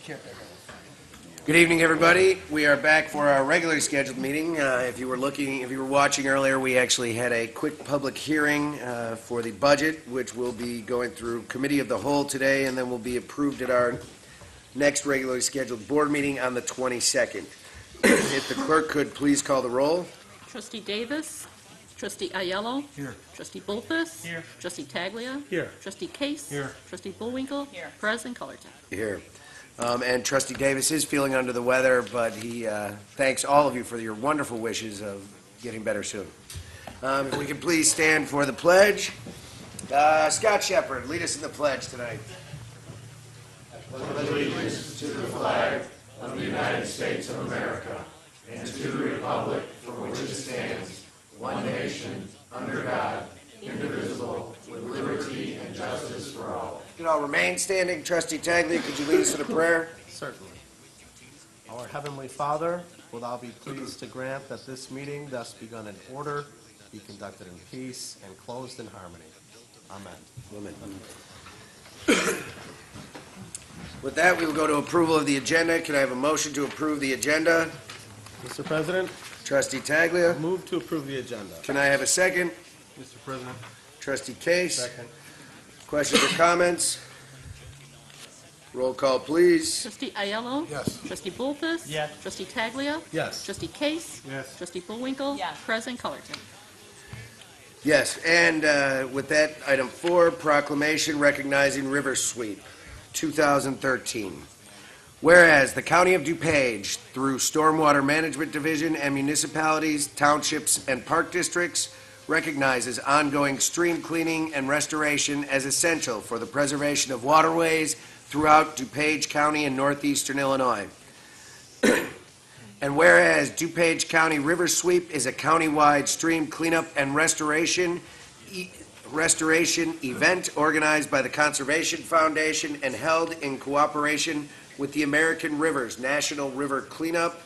Good evening, everybody. We are back for our regularly scheduled meeting. If you were watching earlier, we actually had a quick public hearing for the budget, which will be going through committee of the whole today, and then will be approved at our next regularly scheduled board meeting on the 22nd. If the clerk could please call the roll. Trustee Davis. Trustee Aiello. Here. Trustee Bolfus. Here. Trustee Taglia. Here. Trustee Case. Here. Trustee Bullwinkle. Here. President Cullerton. Here. And Trustee Davis is feeling under the weather, but he thanks all of you for your wonderful wishes of getting better soon. If we can please stand for the pledge. Scott Shepard, lead us in the pledge tonight. You all remain standing. Trustee Taglia, could you lead us in a prayer? Certainly. Our Heavenly Father, will thou be pleased to grant that this meeting, thus begun in order, be conducted in peace and closed in harmony. Amen. Amen. With that, we will go to approval of the agenda. Can I have a motion to approve the agenda? Mr. President, Trustee Taglia. move to approve the agenda. Can I have a second? Mr. President. Trustee Case. Second. Questions or comments? Roll call, please. Trustee Aiello. Yes. Trustee Bolfus. Yes. Trustee Taglia. Yes. Trustee Case. Yes. Trustee Bullwinkle. Yes. President Cullerton. Yes, and with that, item 4, proclamation recognizing River Sweep 2013. Whereas the County of DuPage, through Stormwater Management Division and municipalities, townships, and park districts, recognizes ongoing stream cleaning and restoration as essential for the preservation of waterways throughout DuPage County and northeastern Illinois. And whereas DuPage County River Sweep is a countywide stream cleanup and restoration event organized by the Conservation Foundation and held in cooperation with the American Rivers National River Cleanup.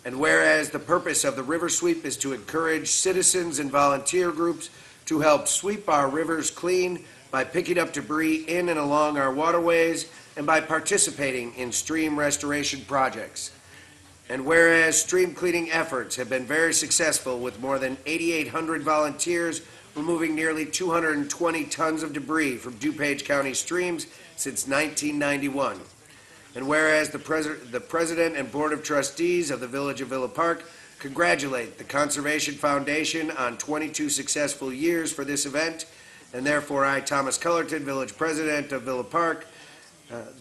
And whereas the purpose of the River Sweep is to encourage citizens and volunteer groups to help sweep our rivers clean by picking up debris in and along our waterways and by participating in stream restoration projects. And whereas stream cleaning efforts have been very successful with more than 8,800 volunteers removing nearly 220 tons of debris from DuPage County streams since 1991. And whereas the President and Board of Trustees of the Village of Villa Park congratulate the Conservation Foundation on 22 successful years for this event, and therefore I, Thomas Cullerton, Village President of Villa Park,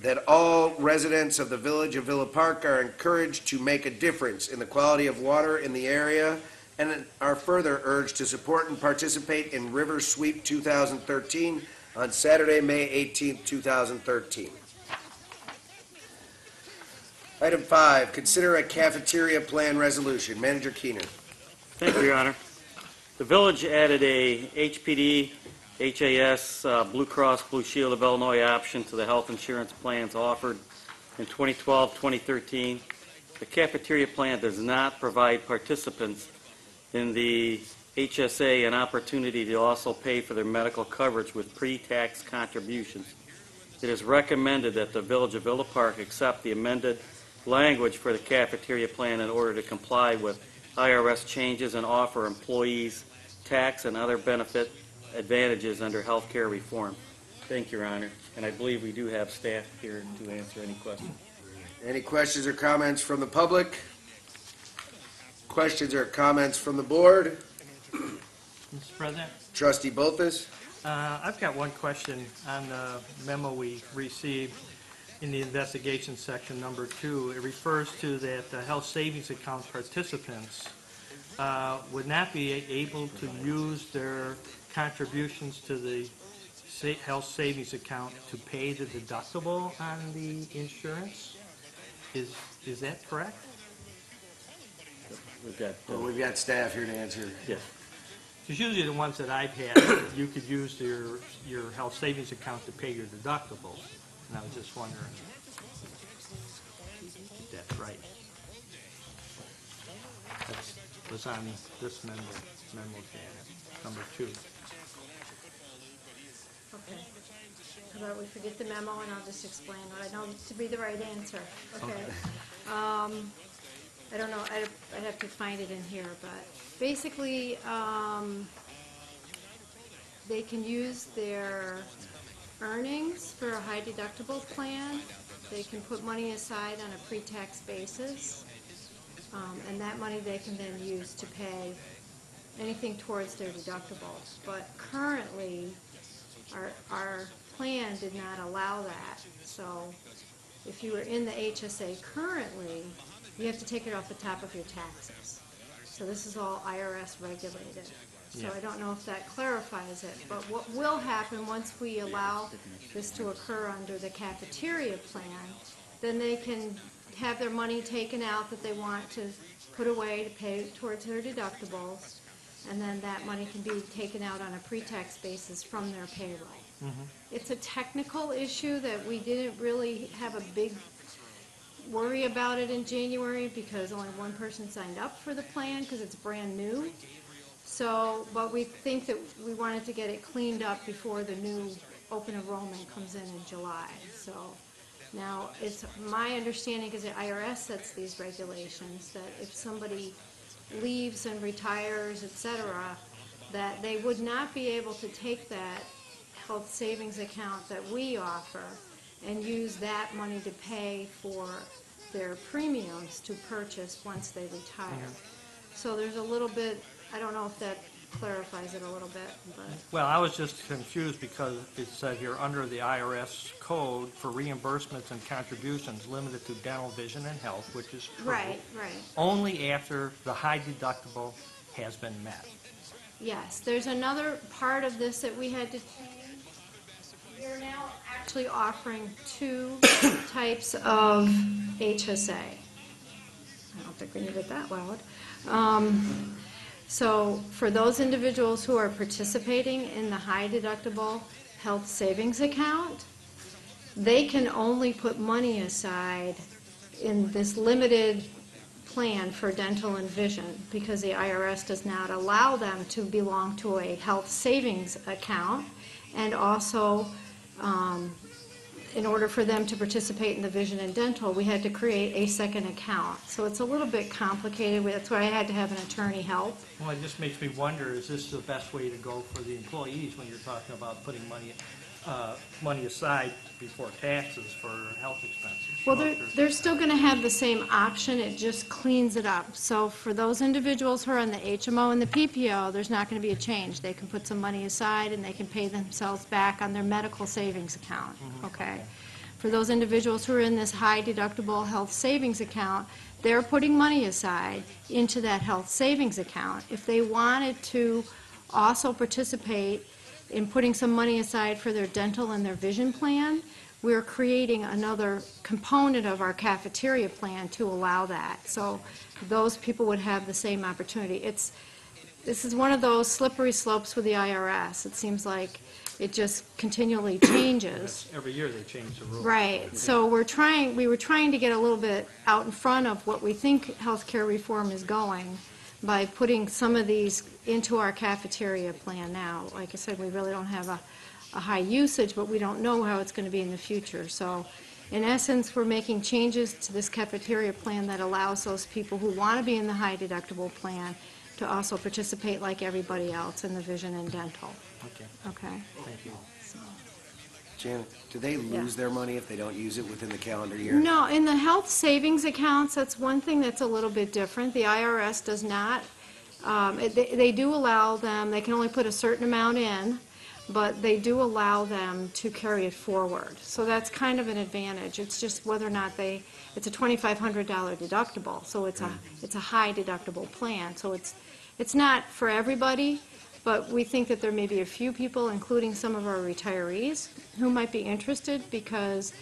that all residents of the Village of Villa Park are encouraged to make a difference in the quality of water in the area and are further urged to support and participate in River Sweep 2013 on Saturday, May 18, 2013. Item 5, consider a cafeteria plan resolution. Manager Keener. Thank you, Your Honor. The village added a HPD, HAS, Blue Cross Blue Shield of Illinois option to the health insurance plans offered in 2012-2013. The cafeteria plan does not provide participants in the HSA an opportunity to also pay for their medical coverage with pre-tax contributions. It is recommended that the Village of Villa Park accept the amended language for the cafeteria plan in order to comply with IRS changes and offer employees tax and other benefit advantages under health care reform. Thank you, Your Honor. And I believe we do have staff here to answer any questions. Any questions or comments from the public? Questions or comments from the board? Mr. President, Trustee Bolfus? I've got one question on the memo we received in the investigation section number 2. It refers to that the health savings account participants would not be able to use their contributions to the health savings account to pay the deductible on the insurance. Is that correct? We've got staff here to answer. Yes. Because usually the ones that I've had, you could use your health savings account to pay your deductible. And I was just wondering if that's right. That was on this memo number 2. Okay. How about we forget the memo and I'll just explain what I know to be the right answer, okay? I don't know, I'd have to find it in here, but basically, they can use their earnings for a high deductible plan. They can put money aside on a pre-tax basis, and that money they can then use to pay anything towards their deductible. But currently, our plan did not allow that. So if you were in the HSA currently, you have to take it off the top of your taxes. So this is all IRS regulated. So I don't know if that clarifies it, but what will happen once we allow this to occur under the cafeteria plan, then they can have their money taken out that they want to put away to pay towards their deductibles, and then that money can be taken out on a pre-tax basis from their payroll. It's a technical issue that we didn't really have a big worry about it in January because only one person signed up for the plan because it's brand new. So, but we think that we wanted to get it cleaned up before the new open enrollment comes in July. So now it's my understanding, because the IRS sets these regulations, that if somebody leaves and retires, et cetera, that they would not be able to take that health savings account that we offer and use that money to pay for their premiums to purchase once they retire. So there's a little bit, I don't know if that clarifies it a little bit, but. Well, I was just confused because it said here, under the IRS code for reimbursements and contributions limited to dental, vision, and health, which is true. Right. Only after the high deductible has been met. Yes, there's another part of this that we had to change. We're now actually offering two types of HSA. I don't think we need it that loud. So for those individuals who are participating in the high deductible health savings account, they can only put money aside in this limited plan for dental and vision because the IRS does not allow them to belong to a health savings account, and also in order for them to participate in the vision and dental, we had to create a second account. So it's a little bit complicated. That's why I had to have an attorney help. Well, it just makes me wonder, is this the best way to go for the employees when you're talking about putting money aside before taxes for health expenses? Well, they're still going to have the same option. It just cleans it up. So for those individuals who are on the HMO and the PPO, there's not going to be a change. They can put some money aside and they can pay themselves back on their medical savings account, okay? For those individuals who are in this high deductible health savings account, they're putting money aside into that health savings account. If they wanted to also participate in putting some money aside for their dental and their vision plan, we're creating another component of our cafeteria plan to allow that. So those people would have the same opportunity. This is one of those slippery slopes with the IRS. It seems like it just continually changes. Every year they change the rules. Right. So we were trying to get a little bit out in front of what we think healthcare reform is going by putting some of these into our cafeteria plan now. Like I said, we really don't have a high usage, but we don't know how it's going to be in the future. So in essence, we're making changes to this cafeteria plan that allows those people who want to be in the high deductible plan to also participate like everybody else in the vision and dental. Okay, Okay? thank you. Janet, do they lose their money if they don't use it within the calendar year? No, in the health savings accounts, that's one thing that's a little bit different. The IRS does not. They do allow them, they can only put a certain amount in, but they do allow them to carry it forward. So that's kind of an advantage. It's just whether or not it's a $2,500 deductible, so it's a high deductible plan. So it's not for everybody, but we think that there may be a few people, including some of our retirees, who might be interested because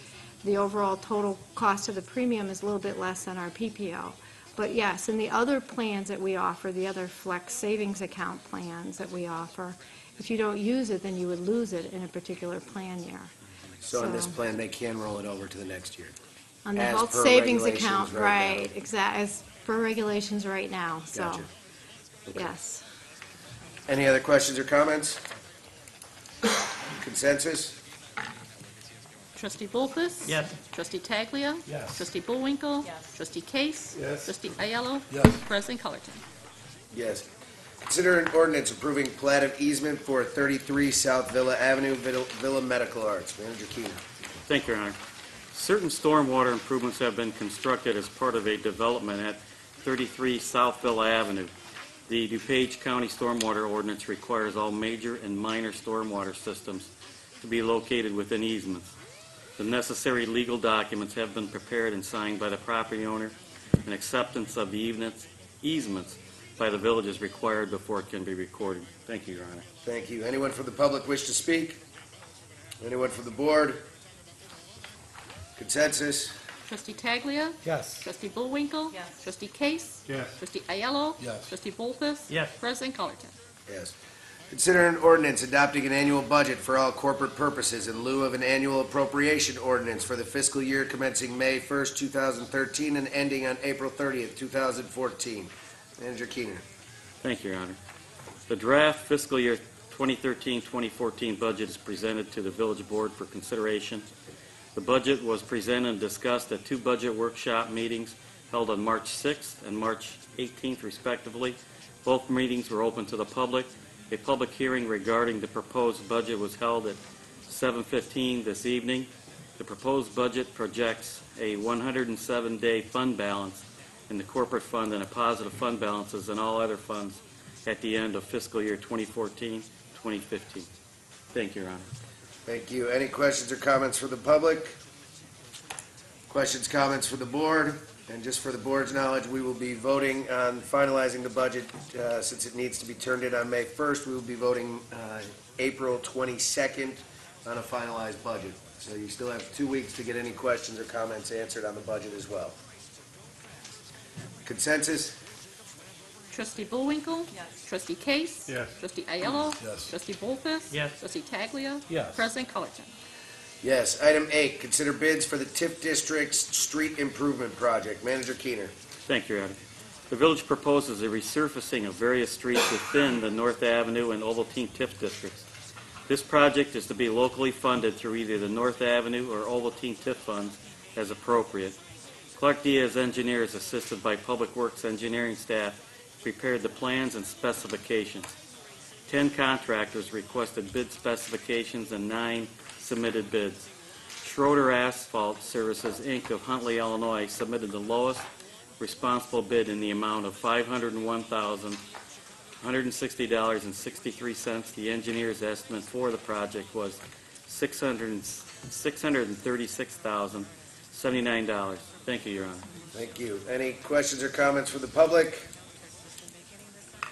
the overall total cost of the premium is a little bit less than our PPO. But yes, in the other plans that we offer, the other flex savings account plans that we offer, if you don't use it, then you would lose it in a particular plan year. So in this plan, they can roll it over to the next year? On the As health per savings regulations account, right now. right, exactly, as per regulations right now, so, Gotcha. Okay. yes. Any other questions or comments? Consensus? Trustee Bolfus? Yes. Trustee Taglia? Yes. Trustee Bullwinkle? Yes. Trustee Case? Yes. Trustee Ayello? Yes. President Colleton? Yes. Consider an ordinance approving plat of easement for 33 South Villa Avenue, Villa Medical Arts. Manager Keenan. Thank you, Your Honor. Certain stormwater improvements have been constructed as part of a development at 33 South Villa Avenue. The DuPage County Stormwater Ordinance requires all major and minor stormwater systems to be located within easements. The necessary legal documents have been prepared and signed by the property owner, and acceptance of the easements by the village is required before it can be recorded. Thank you, Your Honor. Thank you. Anyone from the public wish to speak? Anyone from the board? Consensus? Trustee Taglia? Yes. Trustee Bullwinkle? Yes. Trustee Case? Yes. Trustee Ayello? Yes. Trustee Bolfus? Yes. President Colleton? Yes. Consider an ordinance adopting an annual budget for all corporate purposes in lieu of an annual appropriation ordinance for the fiscal year commencing May 1st, 2013 and ending on April 30th, 2014. Manager Keener. Thank you, Your Honor. The draft fiscal year 2013-2014 budget is presented to the village board for consideration. The budget was presented and discussed at two budget workshop meetings held on March 6th and March 18th respectively. Both meetings were open to the public. A public hearing regarding the proposed budget was held at 7:15 this evening. The proposed budget projects a 107-day fund balance in the corporate fund and a positive fund balances in all other funds at the end of fiscal year 2014-2015. Thank you, Your Honor. Thank you. Any questions or comments for the public? Questions, comments for the board? And just for the board's knowledge, we will be voting on finalizing the budget, since it needs to be turned in on May 1st. We will be voting April 22nd on a finalized budget. So you still have 2 weeks to get any questions or comments answered on the budget as well. Consensus? Trustee Bullwinkle? Yes. Trustee Case? Yes. Trustee Ayello? Yes. Trustee Bolfus? Yes. Trustee Taglia? Yes. President Colleton? Yes. Item 8, consider bids for the TIF District's street improvement project. Manager Keener. Thank you, Your Honor. The village proposes a resurfacing of various streets within the North Avenue and Ovaltine TIF districts. This project is to be locally funded through either the North Avenue or Ovaltine TIF funds as appropriate. Clark Diaz Engineers, assisted by Public Works engineering staff, prepared the plans and specifications. 10 contractors requested bid specifications and 9 submitted bids. Schroeder Asphalt Services, Inc. of Huntley, Illinois, submitted the lowest responsible bid in the amount of $501,160.63. The engineer's estimate for the project was $636,079. Thank you, Your Honor. Thank you. Any questions or comments from the public?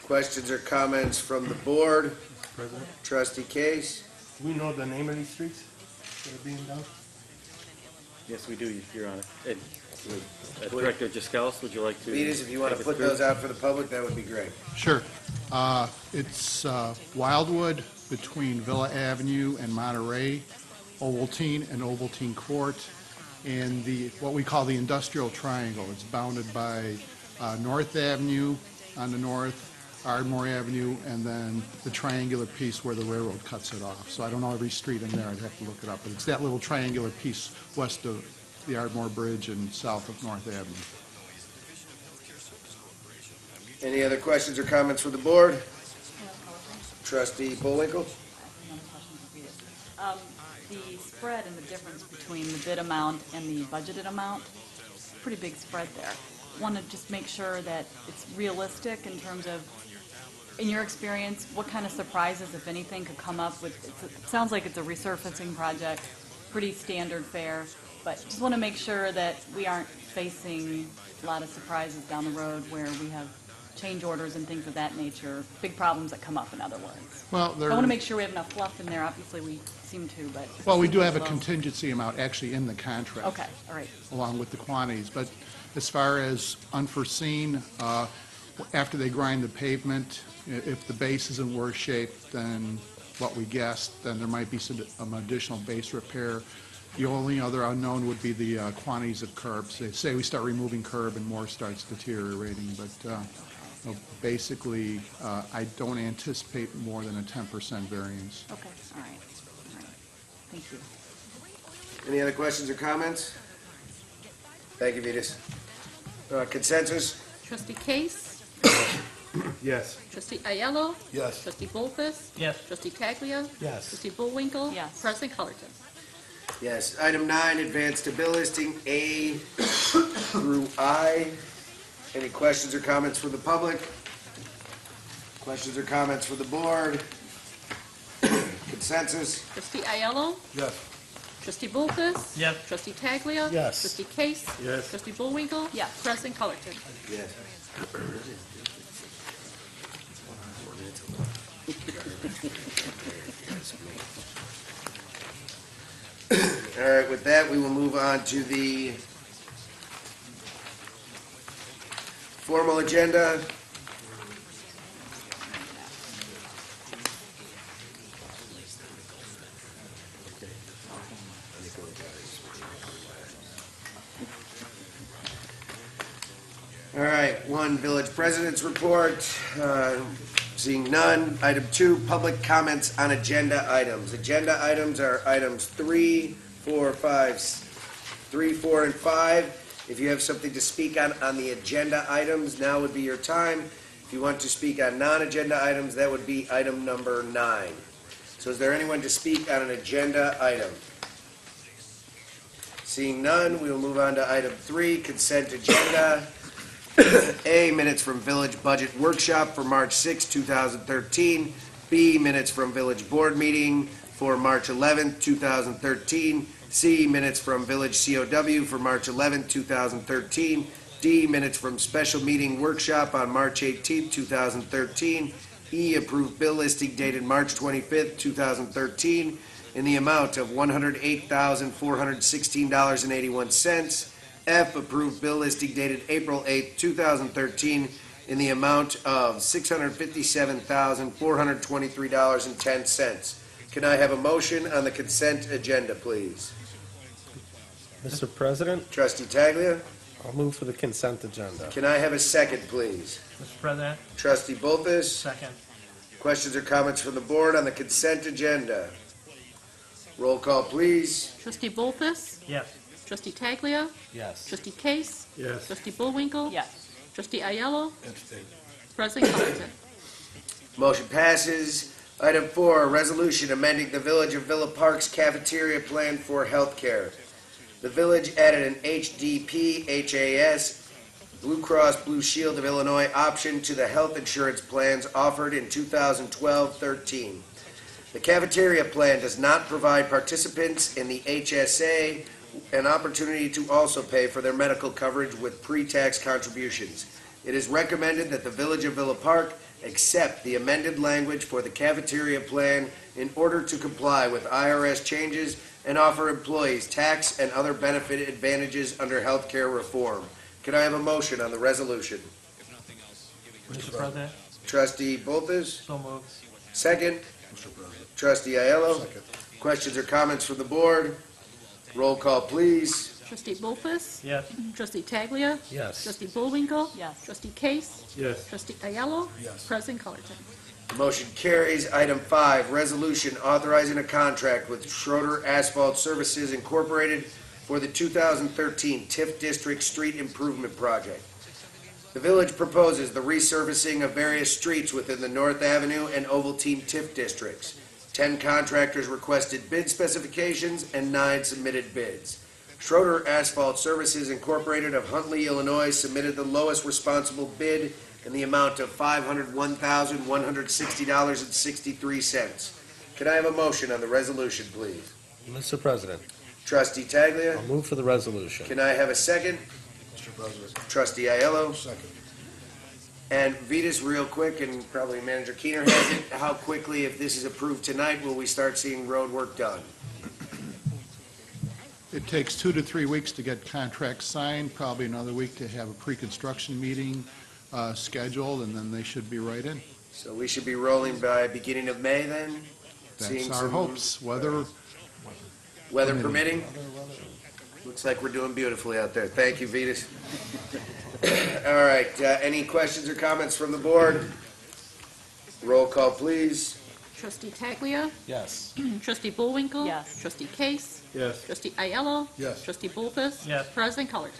Questions or comments from the board? President, Trustee Case? do we know the name of these streets that are being done? Yes, we do, Your Honor. Director Jaskowitz, would you like to? Vetus, if you want to take us put through? those out for the public, that would be great. Sure. It's Wildwood between Villa Avenue and Monterey, Ovaltine and Ovaltine Court, and what we call the Industrial Triangle. It's bounded by North Avenue on the north, Ardmore Avenue, and then the triangular piece where the railroad cuts it off. So I don't know every street in there, I'd have to look it up, but it's that little triangular piece west of the Ardmore Bridge and south of North Avenue. Any other questions or comments from the board? Trustee Bullwinkle? The spread and the difference between the bid amount and the budgeted amount, pretty big spread there. Want to just make sure that it's realistic in terms of, in your experience, what kind of surprises, if anything, could come up with, it sounds like it's a resurfacing project, pretty standard fare, but just want to make sure that we aren't facing a lot of surprises down the road where we have change orders and things of that nature, big problems that come up, in other words. Well, I want to make sure we have enough fluff in there. Obviously, we seem to, but. Well, we do have a Well, contingency amount actually in the contract. Okay, all right. Along with the quantities. But as far as unforeseen, after they grind the pavement, if the base is in worse shape than what we guessed, then there might be some additional base repair. The only other unknown would be the quantities of curbs. They say we start removing curb and more starts deteriorating, but basically, I don't anticipate more than a 10% variance. Okay, all right. All right. Thank you. Any other questions or comments? Thank you, Vetus. Consensus? Trustee Case? Yes. Trustee Ayello? Yes. Trustee Bolfus? Yes. Trustee Taglia? Yes. Trustee Bullwinkle? Yes. President Colleton? Yes. Item 9, advance to bill listing A through I. Any questions or comments from the public? Questions or comments from the board? Consensus? Trustee Ayello? Yes. Trustee Bolfus? Yes. Trustee Taglia? Yes. Trustee Case? Yes. Trustee Bullwinkle? Yes. President Colleton? Yes. All right, with that, we will move on to the formal agenda. All right, 1, village president's report. Seeing none. Item 2, public comments on agenda items. Agenda items are items 3, 4, and 5. If you have something to speak on the agenda items, now would be your time. If you want to speak on non-agenda items, that would be item number 9. So is there anyone to speak on an agenda item? Seeing none, we will move on to item 3, consent agenda. A, minutes from village budget workshop for March 6, 2013. B, minutes from village board meeting for March 11, 2013. C, minutes from village COW for March 11, 2013. D, minutes from special meeting workshop on March 18, 2013. E, approved bill listing dated March 25, 2013 in the amount of $108,416.81. F, approved bill listing dated April 8, 2013 in the amount of $657,423.10. Can I have a motion on the consent agenda, please? Mr. President, Trustee Taglia, I'll move for the consent agenda. can I have a second, please? Mr. President, Trustee Bolfus, second. questions or comments from the board on the consent agenda? Roll call, please. Trustee Bolfus? Yes. Trustee Taglia? Yes. Trustee Case? Yes. Trustee Bullwinkle? Yes. Trustee Ayello? President Colleton? Motion passes. Item 4, resolution amending the Village of Villa Park's cafeteria plan for healthcare. The village added an HDP, HAS, Blue Cross Blue Shield of Illinois option to the health insurance plans offered in 2012-13. The cafeteria plan does not provide participants in the HSA an opportunity to also pay for their medical coverage with pre-tax contributions. It is recommended that the Village of Villa Park accept the amended language for the cafeteria plan in order to comply with IRS changes and offer employees tax and other benefit advantages under healthcare reform. Can I have a motion on the resolution? Mr. President, Trustee Bolfus, so moved. second. Trustee Aiello. Questions or comments from the board? Roll call, please. Trustee Bolfus? Yes. Trustee Taglia? Yes. Trustee Bullwinkle? Yes. Trustee Case? Yes. Trustee Ayello? President Colleton? Motion carries. Item 5, resolution authorizing a contract with Schroeder Asphalt Services Incorporated for the 2013 TIF District Street Improvement Project. The village proposes the resurfacing of various streets within the North Avenue and Ovaltine TIF districts. 10 contractors requested bid specifications and 9 submitted bids. Schroeder Asphalt Services Incorporated of Huntley, Illinois submitted the lowest responsible bid in the amount of $501,160.63. Can I have a motion on the resolution, please? Mr. President, Trustee Taglia, I'll move for the resolution. can I have a second? Mr. President. Trustee Aiello. Second. And Vetus, real quick, and probably Manager Keener has it, how quickly, if this is approved tonight, will we start seeing road work done? It takes 2 to 3 weeks to get contracts signed, probably another week to have a pre-construction meeting scheduled, and then they should be right in. So we should be rolling by beginning of May then? Seeing That's our some hopes, weather Weather permitting. permitting? Looks like we're doing beautifully out there. Thank you, Vetus. All right, any questions or comments from the board? Roll call, please. Trustee Taglia. Yes. Trustee Bullwinkle. Yes. Trustee Case. Yes. Trustee Ayello. Yes. Trustee Bolfus. Yes. President Colleton.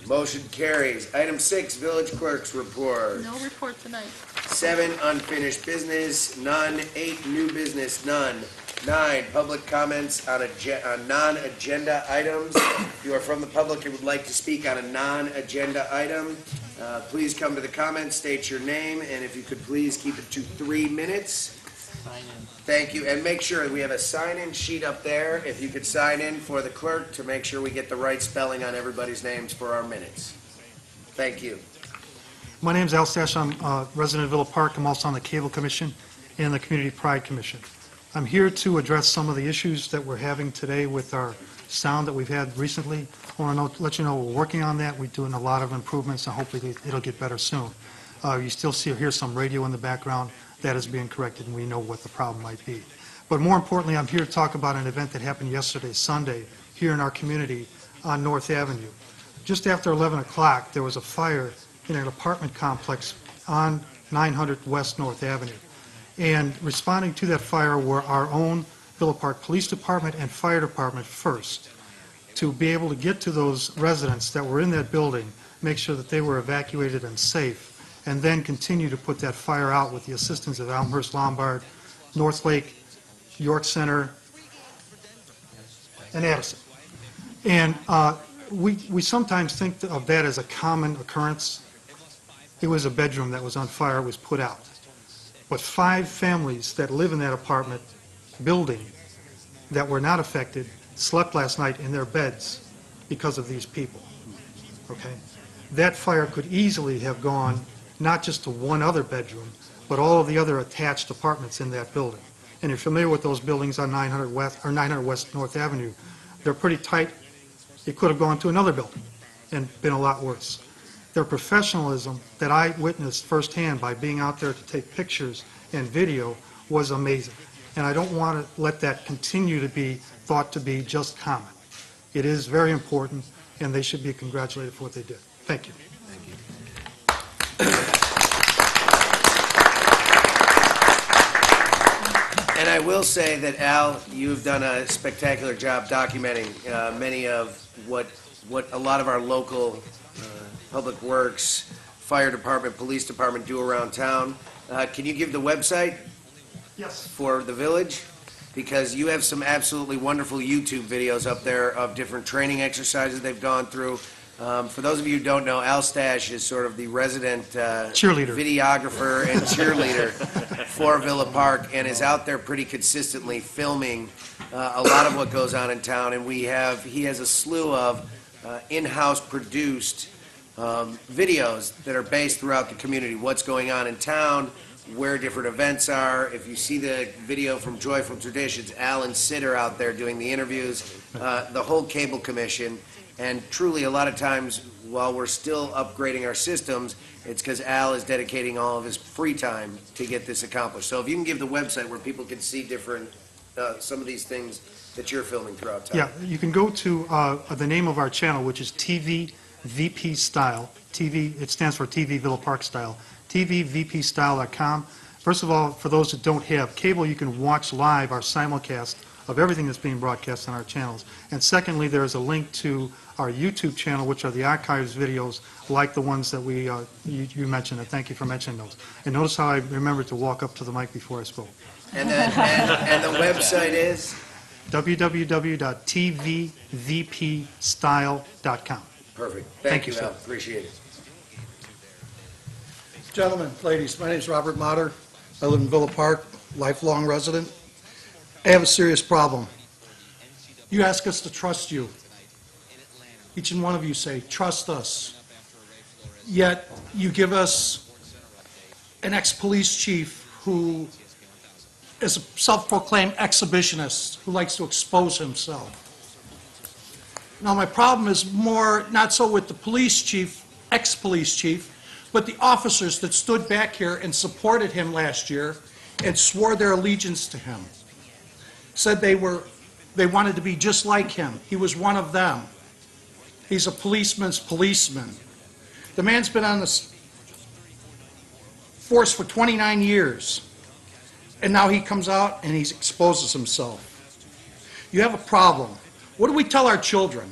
Motion carries. Item 6, village clerk's report. No report tonight. 7, unfinished business, none. 8, new business, none. 9, public comments on non-agenda items. If you are from the public and would like to speak on a non-agenda item, please come to the comments, state your name, and if you could please keep it to 3 minutes. Sign in. Thank you, and make sure we have a sign-in sheet up there. If you could sign in for the clerk to make sure we get the right spelling on everybody's names for our minutes. Thank you. My name's Al Stash. I'm a resident of Villa Park. I'm also on the Cable Commission and the Community Pride Commission. I'm here to address some of the issues that we're having today with our sound that we've had recently. I want to let you know we're working on that. We're doing a lot of improvements, and hopefully it'll get better soon. You still hear some radio in the background. That is being corrected, and we know what the problem might be. But more importantly, I'm here to talk about an event that happened yesterday, Sunday, here in our community on North Avenue. Just after 11 o'clock, there was a fire in an apartment complex on 900 West North Avenue. And responding to that fire were our own Villa Park Police Department and Fire Department first, to be able to get to those residents that were in that building, make sure that they were evacuated and safe, and then continue to put that fire out with the assistance of Elmhurst Lombard, North Lake, York Center, and Addison. And we sometimes think of that as a common occurrence. It was a bedroom that was on fire, it was put out. But 5 families that live in that apartment building that were not affected slept last night in their beds because of these people. Okay? That fire could easily have gone not just to one other bedroom, but all of the other attached apartments in that building. And if you're familiar with those buildings on 900 West North Avenue, they're pretty tight. It could have gone to another building and been a lot worse. Their professionalism that I witnessed firsthand by being out there to take pictures and video was amazing. And I don't want to let that continue to be thought to be just common. It is very important, and they should be congratulated for what they did. Thank you. And I will say that, Al, you've done a spectacular job documenting many of what a lot of our local public works, fire department, police department do around town. Can you give the website? Yes. For the village? Because you have some absolutely wonderful YouTube videos up there of different training exercises they've gone through. For those of you who don't know, Al Stash is sort of the resident Cheerleader. videographer and cheerleader for Villa Park, and is out there pretty consistently filming a lot of what goes on in town. And he has a slew of in-house produced videos that are based throughout the community. What's going on in town, where different events are. If you see the video from Joyful Traditions, Al and Sid are out there doing the interviews, the whole Cable Commission. And truly, a lot of times, while we're still upgrading our systems, it's because Al is dedicating all of his free time to get this accomplished. So if you can give the website where people can see different, some of these things that you're filming throughout town. Yeah, you can go to the name of our channel, which is TV VP Style. TV, it stands for TV Villa Park Style. TVVPStyle.com. First of all, for those that don't have cable, you can watch live our simulcast of everything that's being broadcast on our channels. And secondly, there is a link to our YouTube channel, which are the archives videos like the ones that you mentioned, and thank you for mentioning those. And notice how I remembered to walk up to the mic before I spoke. And the website is? www.tvvpstyle.com. Perfect. Thank Thank you, you, Al. sir. Appreciate it. Gentlemen, ladies, my name is Robert Motter. I live in Villa Park, lifelong resident. I have a serious problem. You ask us to trust you. Each and one of you say, trust us. Yet you give us an ex-police chief who is a self-proclaimed exhibitionist who likes to expose himself. Now, my problem is more, not so with the police chief, ex-police chief, but the officers that stood back here and supported him last year and swore their allegiance to him. Said they wanted to be just like him. He was one of them. He's a policeman's policeman. The man's been on this force for 29 years. And now he comes out and he exposes himself. You have a problem. What do we tell our children?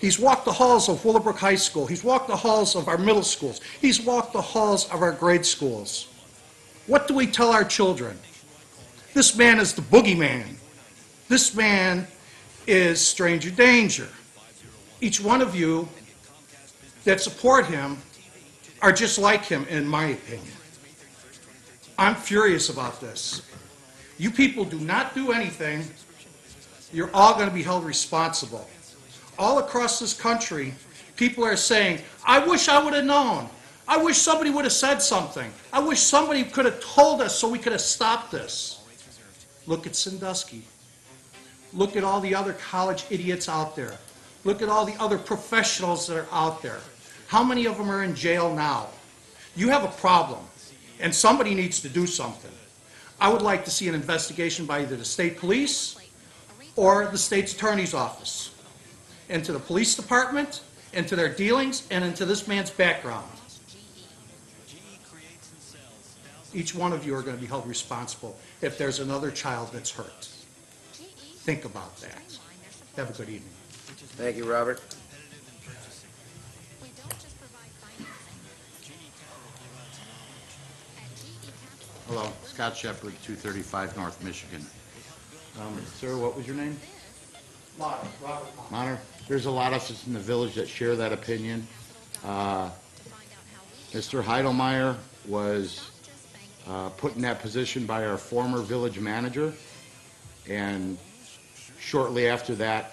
He's walked the halls of Willowbrook High School. He's walked the halls of our middle schools. He's walked the halls of our grade schools. What do we tell our children? This man is the boogeyman. This man is stranger danger. Each one of you that support him are just like him, in my opinion. I'm furious about this. You people do not do anything. You're all going to be held responsible. All across this country, people are saying, I wish I would have known. I wish somebody would have said something. I wish somebody could have told us so we could have stopped this. Look at Sandusky. Look at all the other college idiots out there. Look at all the other professionals that are out there. How many of them are in jail now? You have a problem, and somebody needs to do something. I would like to see an investigation by either the state police or the state's attorney's office into the police department, into their dealings, and into this man's background. Each one of you are going to be held responsible if there's another child that's hurt. Think about that. Have a good evening. Thank you, Robert. Hello, Scott Shepard, 235 North Michigan. Sir, what was your name? Robert. Monner. There's a lot of us in the village that share that opinion. Mr. Heidelmeyer was put in that position by our former village manager, and shortly after that,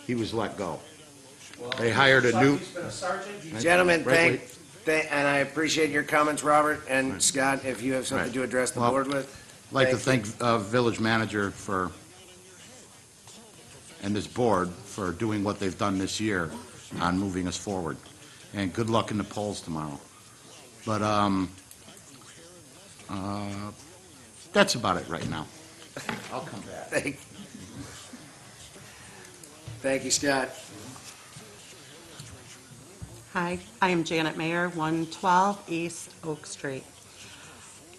he was let go. They hired a new... He's been a sergeant. Gentlemen, Right, and I appreciate your comments, Robert, and Scott, if you have something Right. to address the Well, board with. I'd like to Thank thank village manager and this board for doing what they've done this year on moving us forward. And good luck in the polls tomorrow. But that's about it right now. I'll come back. Thank you, Scott. Hi, I am Janet Mayer, 112 East Oak Street.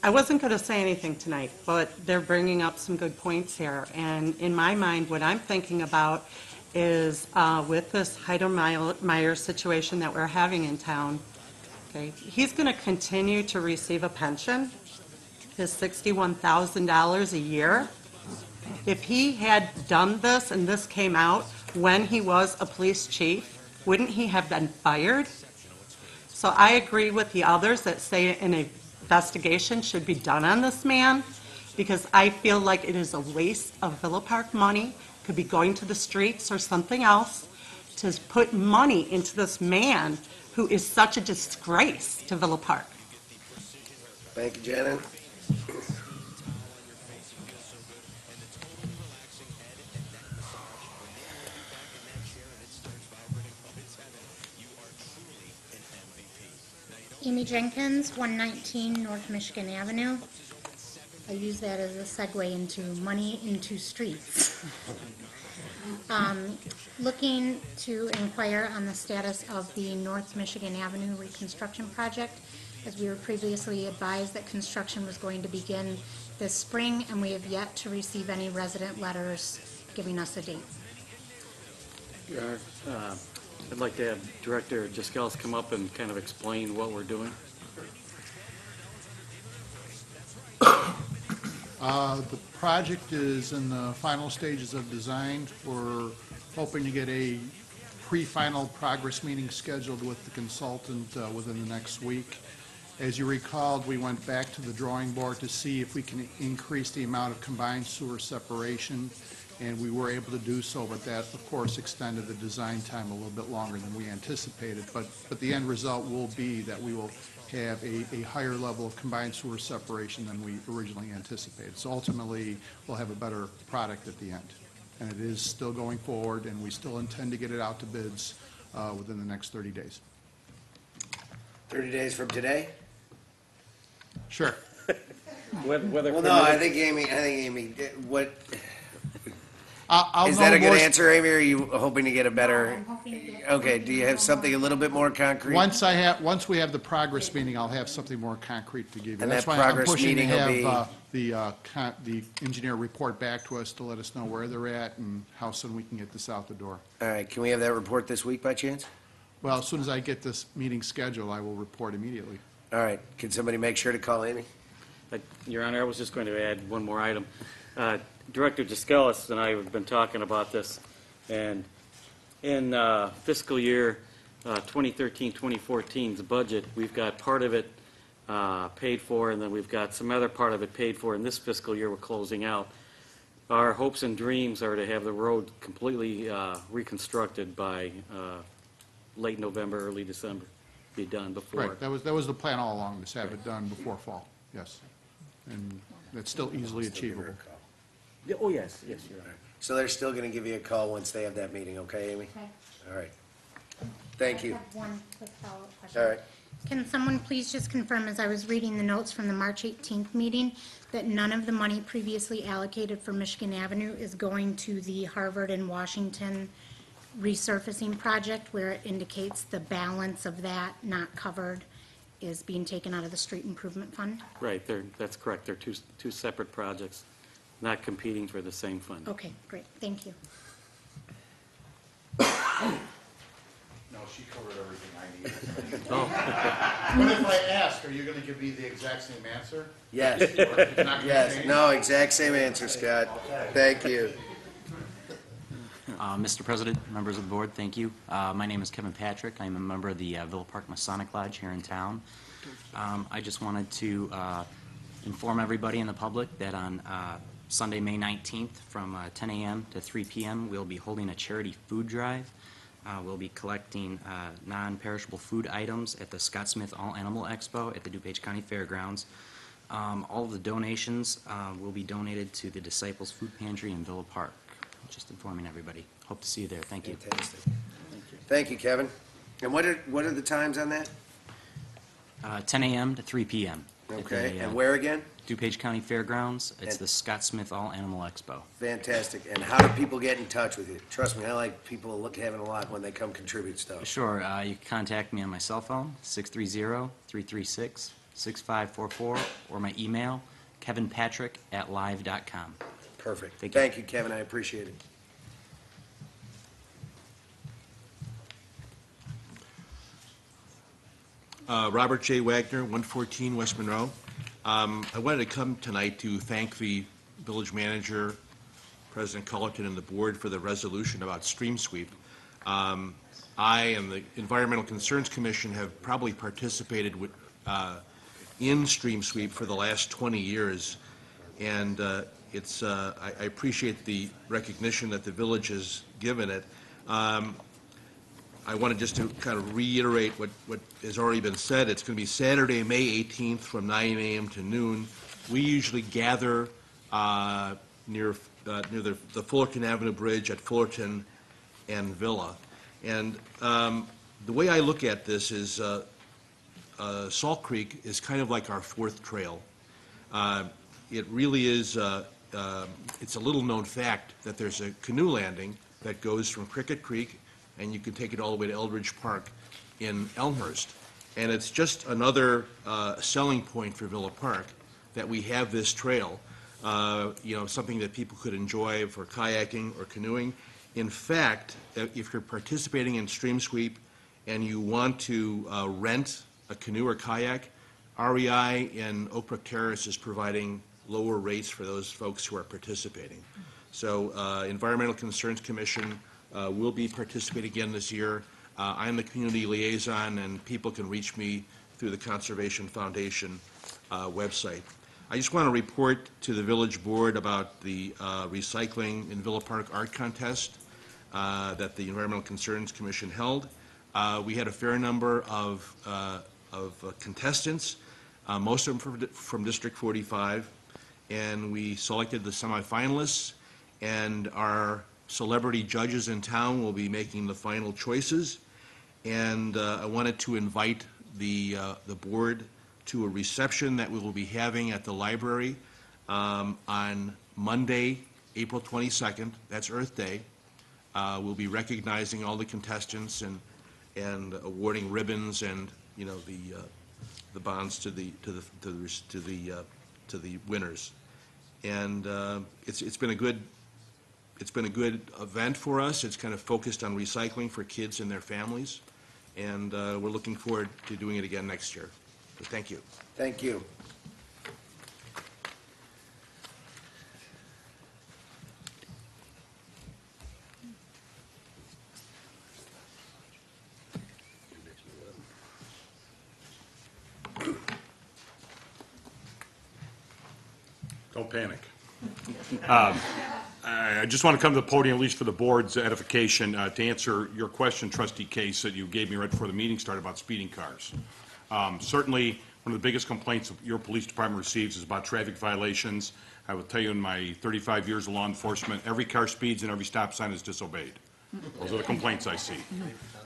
I wasn't going to say anything tonight, but they're bringing up some good points here. And in my mind, what I'm thinking about is with this Heidelmeyer situation that we're having in town, okay, he's going to continue to receive a pension, his $61,000 a year. If he had done this and this came out when he was a police chief, wouldn't he have been fired? So I agree with the others that say an investigation should be done on this man, because I feel like it is a waste of Villa Park money, could be going to the streets or something else, to put money into this man who is such a disgrace to Villa Park. Thank you, Janet. Amy Jenkins, 119 North Michigan Avenue. I use that as a segue into money into streets. Looking to inquire on the status of the North Michigan Avenue reconstruction project, as we were previously advised that construction was going to begin this spring, and we have yet to receive any resident letters giving us a date. I'd like to have Director Jaskels come up and kind of explain what we're doing. The project is in the final stages of design. We're hoping to get a pre-final progress meeting scheduled with the consultant within the next week. As you recalled, we went back to the drawing board to see if we can increase the amount of combined sewer separation, and we were able to do so, but that, of course, extended the design time a little bit longer than we anticipated. But the end result will be that we will have a higher level of combined sewer separation than we originally anticipated. So ultimately, we'll have a better product at the end. And it is still going forward, and we still intend to get it out to bids within the next 30 days. 30 days from today? Sure. Weather Well, no, I think Amy, what, I'll is know that a good more- answer, Amy, or are you hoping to get a better? I'm hoping to get Okay, do you have something a little bit more concrete? Once we have the progress meeting, I'll have something more concrete to give you. And That's that why I'm progress pushing to meeting will have the engineer report back to us to let us know where they're at and how soon we can get this out the door. All right, can we have that report this week by chance? Well, as soon as I get this meeting scheduled, I will report immediately. All right, can somebody make sure to call Amy? Your Honor, I was just going to add one more item. Director Diskelis and I have been talking about this, and in fiscal year 2013-2014's budget, we've got part of it paid for, and then we've got some other part of it paid for in this fiscal year we're closing out. Our hopes and dreams are to have the road completely reconstructed by late November, early December, be done before. Right, that was the plan all along, to have it done before fall, yes. And that's still easily achievable. Yeah, oh, yes, yes, Your Honor. So they're still going to give you a call once they have that meeting, okay, Amy? Okay. All right. Thank you. I have one quick follow-up question. All right. Can someone please just confirm, as I was reading the notes from the March 18th meeting, that none of the money previously allocated for Michigan Avenue is going to the Harvard and Washington resurfacing project, where it indicates the balance of that not covered is being taken out of the street improvement fund? Right, that's correct. They're two separate projects, not competing for the same fund. Okay, great, thank you. No, she covered everything I needed. But if I ask, are you going to give me the exact same answer? Yes. Or it's not gonna Yes, change? no, exact same answer, Scott. Thank you. Mr. President, members of the board, thank you. My name is Kevin Patrick. I'm a member of the Villa Park Masonic Lodge here in town. I just wanted to inform everybody in the public that on Sunday, May 19th, from 10 a.m. to 3 p.m., we'll be holding a charity food drive. We'll be collecting non-perishable food items at the Scott Smith All Animal Expo at the DuPage County Fairgrounds. All of the donations will be donated to the Disciples Food Pantry in Villa Park. Just informing everybody. Hope to see you there. Thank you. Fantastic. Thank you, Kevin. And what are the times on that? 10 a.m. to 3 p.m. at Okay, the, and where again? DuPage County Fairgrounds. It's And- the Scott Smith All Animal Expo. Fantastic. And how do people get in touch with you? Trust me, I like people having a lot when they come contribute stuff. Sure, you can contact me on my cell phone, 630-336-6544, or my email, kevinpatrick@live.com. Perfect. Thank you. Thank you, Kevin, I appreciate it. Robert J. Wagner, 114 West Monroe. I wanted to come tonight to thank the village manager, President Cullerton, and the board for the resolution about stream sweep. I and the Environmental Concerns Commission have probably participated in stream sweep for the last 20 years, and I appreciate the recognition that the village has given it. I wanted just to kind of reiterate what has already been said. It's going to be Saturday, May 18th from 9 a.m. to noon. We usually gather near the Fullerton Avenue Bridge at Fullerton and Villa. And the way I look at this is Salt Creek is kind of like our fourth trail. It really is, it's a little known fact that there's a canoe landing that goes from Cricket Creek, and you can take it all the way to Eldridge Park in Elmhurst. And it's just another selling point for Villa Park that we have this trail, something that people could enjoy for kayaking or canoeing. In fact, if you're participating in stream sweep and you want to rent a canoe or kayak, REI in Oak Brook Terrace is providing lower rates for those folks who are participating. So Environmental Concerns Commission will be participating again this year. I'm the community liaison, and people can reach me through the Conservation Foundation website. I just want to report to the village board about the recycling in Villa Park art contest that the Environmental Concerns Commission held. We had a fair number of contestants, most of them from District 45, and we selected the semifinalists, and our celebrity judges in town will be making the final choices. And I wanted to invite the board to a reception that we will be having at the library on Monday, April 22nd, that's Earth Day, We'll be recognizing all the contestants and awarding ribbons and, you know, the bonds to the winners. And it's been a good event for us. It's kind of focused on recycling for kids and their families, and we're looking forward to doing it again next year. So thank you. Thank you. Don't panic. I just want to come to the podium, at least for the board's edification, to answer your question, Trustee Case, that you gave me right before the meeting started about speeding cars. Certainly, one of the biggest complaints your police department receives is about traffic violations. I will tell you, in my 35 years of law enforcement, every car speeds and every stop sign is disobeyed. Those are the complaints I see.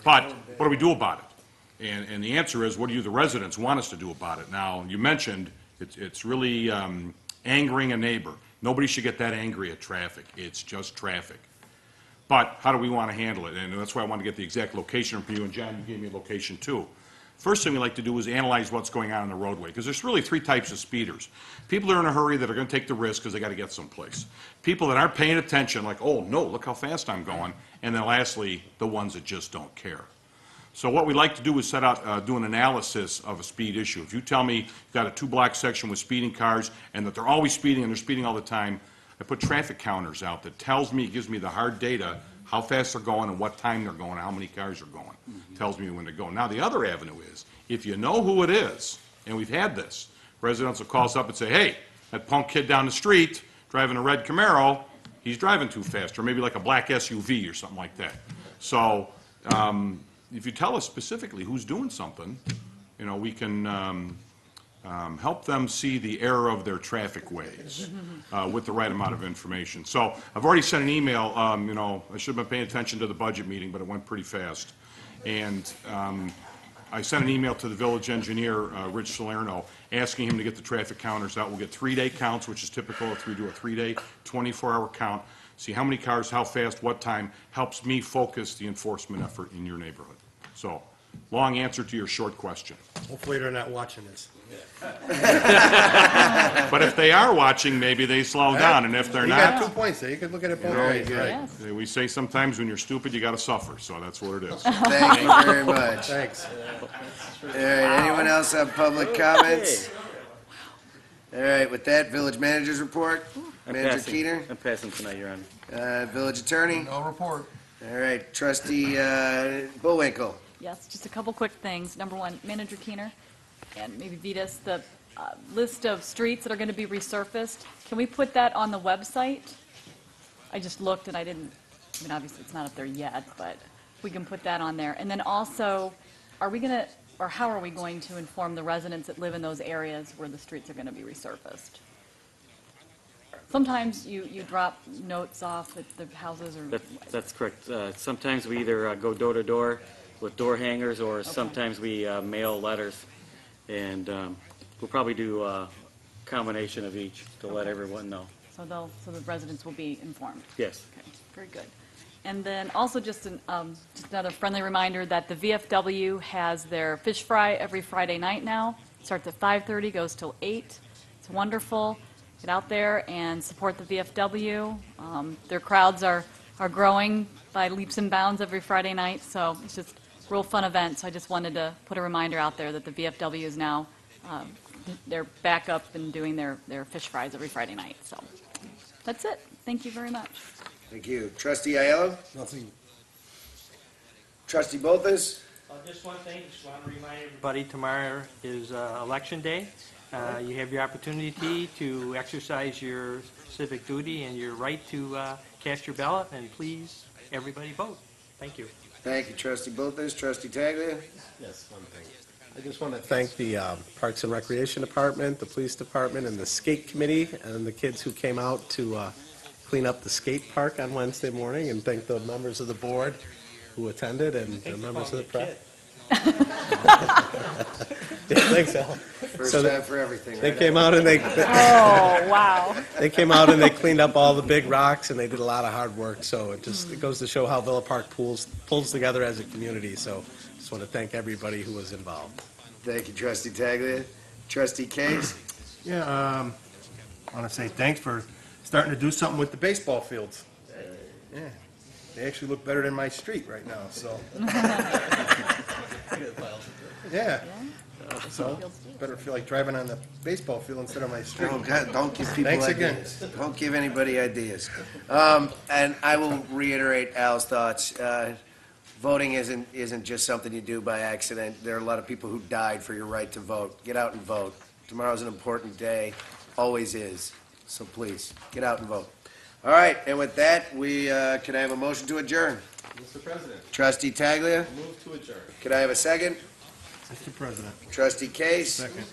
But what do we do about it? And the answer is, what do you, the residents, want us to do about it? Now, you mentioned it's really angering a neighbor. Nobody should get that angry at traffic. It's just traffic. But how do we want to handle it? And that's why I want to get the exact location from you. And John, you gave me a location too. First thing we like to do is analyze what's going on the roadway, because there's really three types of speeders. People that are in a hurry that are going to take the risk because they got to get someplace. People that aren't paying attention, like, oh no, look how fast I'm going. And then lastly, the ones that just don't care. So what we like to do is set out, do an analysis of a speed issue. If you tell me you've got a 2-block section with speeding cars and that they're always speeding and they're speeding all the time, I put traffic counters out that tells me, gives me the hard data, how fast they're going and what time they're going and how many cars are going. Tells me when to go. Now the other avenue is, if you know who it is, and we've had this, residents will call us up and say, hey, that punk kid down the street driving a red Camaro, he's driving too fast, or maybe like a black SUV or something like that. So, if you tell us specifically who's doing something, you know, we can help them see the error of their traffic ways with the right amount of information. So I've already sent an email, you know, I should have been paying attention to the budget meeting, but it went pretty fast. And I sent an email to the village engineer, Rich Salerno, asking him to get the traffic counters out. We'll get 3-day counts, which is typical if we do a 3-day, 24-hour count. See how many cars, how fast, what time, helps me focus the enforcement effort in your neighborhood. So, long answer to your short question. Hopefully they're not watching this. But if they are watching, maybe they slow down, and if they're You not, got 2 points there, you can look at it both Very ways. good. Yes. We say sometimes when you're stupid, you gotta suffer, so that's what it is. Thank you very much. Thanks. All right, anyone else have public comments? All right, with that, village manager's report. Manager Keener, I'm passing tonight, Your Honor. village attorney. No report. All right, trustee Bullwinkle. Yes, just a couple quick things. Number one, Manager Keener, and maybe Vitas, the list of streets that are going to be resurfaced, can we put that on the website? I just looked and I mean, obviously it's not up there yet, but we can put that on there. And then also, are we going to, or how are we going to inform the residents that live in those areas where the streets are going to be resurfaced? Sometimes you drop notes off at the houses or... That's correct. Sometimes we either go door to door with door hangers, or sometimes we mail letters. And we'll probably do a combination of each to let everyone know. So the residents will be informed? Yes. Okay, very good. And then also just another friendly reminder that the VFW has their fish fry every Friday night now. Starts at 5:30, goes till 8. It's wonderful. Get out there and support the VFW. Their crowds are growing by leaps and bounds every Friday night, so it's just a real fun event. So I just wanted to put a reminder out there that the VFW is now, they're back up and doing their fish fries every Friday night. So that's it. Thank you very much. Thank you. Trustee Aiello? Nothing. Trustee Bolthus? Just one thing, just want to remind everybody, tomorrow is Election Day. You have your opportunity to exercise your civic duty and your right to cast your ballot, and please, everybody vote. Thank you. Thank you, Trustee Bolthus. Trustee Taglia? Yes, one thing. I just want to thank the Parks and Recreation Department, the Police Department, and the Skate Committee, and the kids who came out to clean up the skate park on Wednesday morning, and thank the members of the board who attended and the members of the press. Thanks, Al. First So time for everything, They right? came out and they, Oh, wow. they came out and they cleaned up all the big rocks, and they did a lot of hard work, so it goes to show how Villa Park pulls together as a community, so just want to thank everybody who was involved. Thank you, Trustee Taglia. Trustee Case? Yeah, I want to say thanks for starting to do something with the baseball fields. Yeah, they actually look better than my street right now, so. Yeah. So, better feel like driving on the baseball field instead of my street. Oh, God, don't give people Thanks again. ideas. Don't give anybody ideas. And I will reiterate Al's thoughts. Voting isn't just something you do by accident. There are a lot of people who died for your right to vote. Get out and vote. Tomorrow's an important day, always is. So please, get out and vote. All right, and with that, can I have a motion to adjourn? Mr. President, Trustee Taglia, move to adjourn. can I have a second? Mr. President. Trustee Case? Second.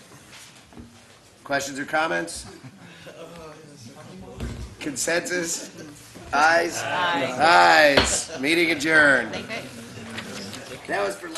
Questions or comments? Consensus? Ayes? Ayes. Meeting adjourned. That was for